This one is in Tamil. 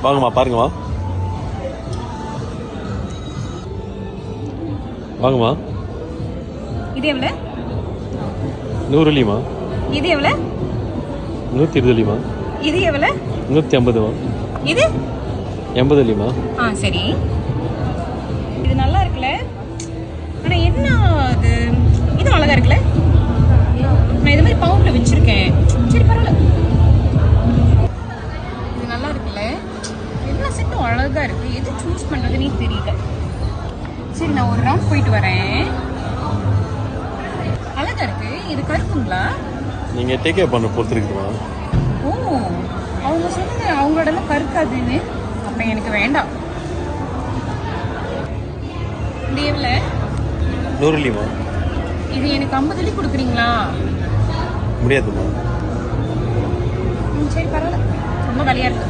வாங்கம்மா பாருங்கம்மா. வாங்கம்மா. இது எவ்வளோ? 100 வெள்ளிமா. இது எவ்வளோ? 120 வெள்ளிமா. இது எவ்வளோ? 150மா. இது 80 வெள்ளிமா. சரி. இது நல்லா இருக்குல்ல? ஆனால் என்ன அது, இது அழகா இருக்குல்ல? நான் இது மாதிரி பவுண்டில் வச்சுருக்கேன். சரி பரவாயில்ல. இது நல்லா இருக்குல்ல? எல்லா செட்டும் அழகாக இருக்குது. எது சூஸ் பண்ணுறதுனே தெரியல. சரி நான் ஒரு ரவுண்ட் போயிட்டு வரேன். அழகா இருக்கு. இது கருப்புங்களா? நீங்கள் டேக் கேர் பண்ண பொறுத்துருக்குமா? ஓ, அவங்க சொன்னாங்க அவங்களோடலாம் கருக்காதுன்னு. அப்போ எனக்கு வேண்டாம். இது எவ்வளோ? 100 வெள்ளிமா. இது எனக்கு 50 வெள்ளி கொடுக்குறீங்களா? முடியாதுமா. சரி பரவாயில்ல, ரொம்ப வலியாக இருக்கு.